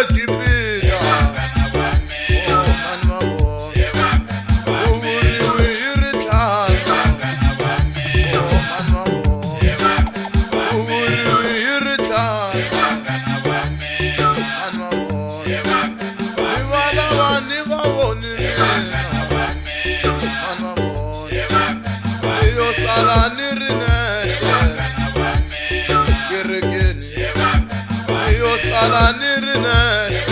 kipita oh mani mabona uri wiri tlhano oh mani mabona uri wiri tlhano mani mabona ni valava ni va vonile mani mabona ni yo sala ni ri nexe kerekeni ni yo sala ni ri nexe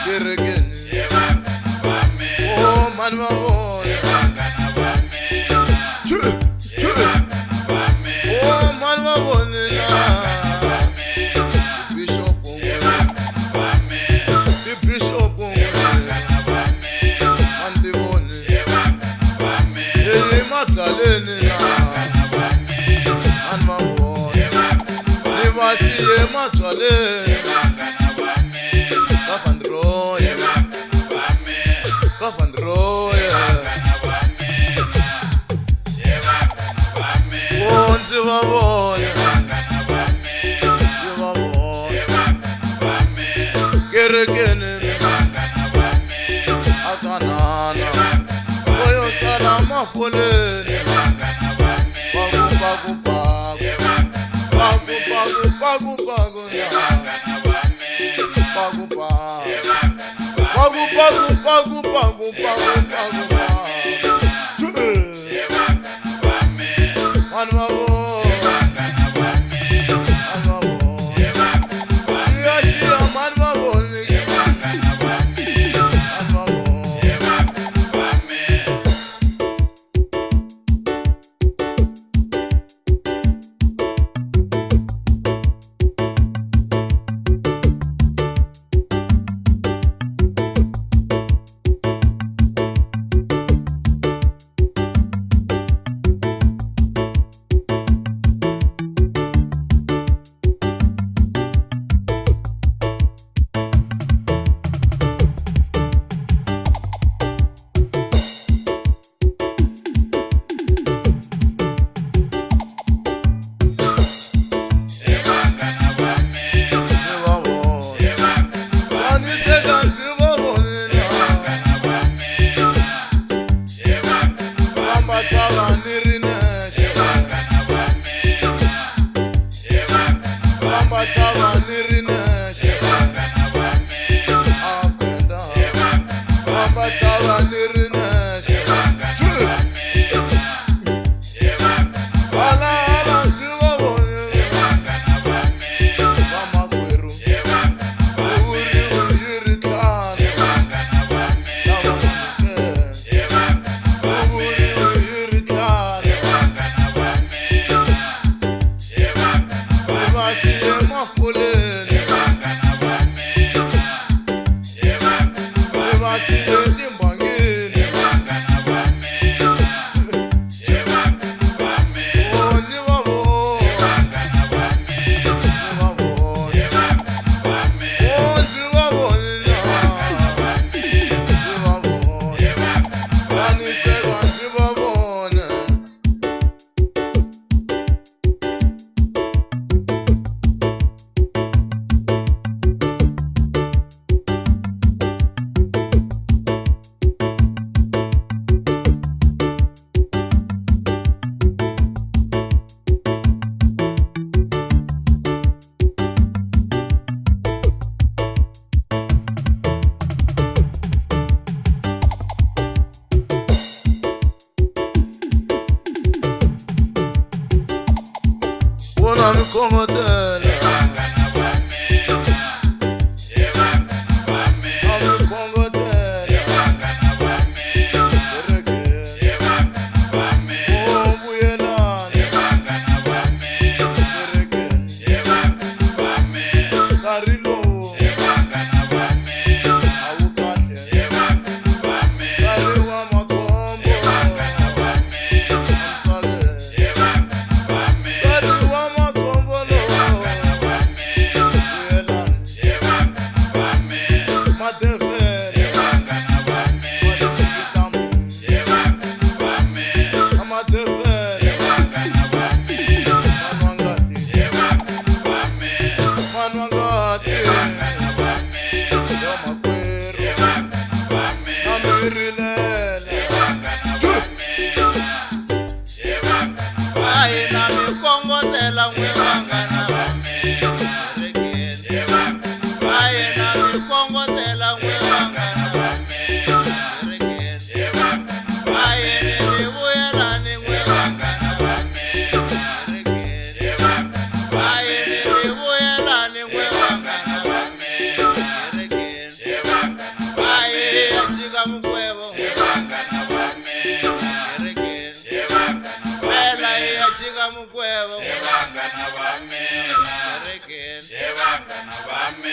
kerekeni oh mani mabona oh mani mabona bishop bishop mani bone eli matsaleni na mani mabona ni vasiye matsaleni vafandroye oh ndzi va vona kerekeni akanana oyo sala mafoleni pagu Manwangati mugwebo Sevangana vamena. Kerekeni Sevangana Bela vamena. yachika mugwebo Sevangana vamena. Kerekeni Sevangana vamena.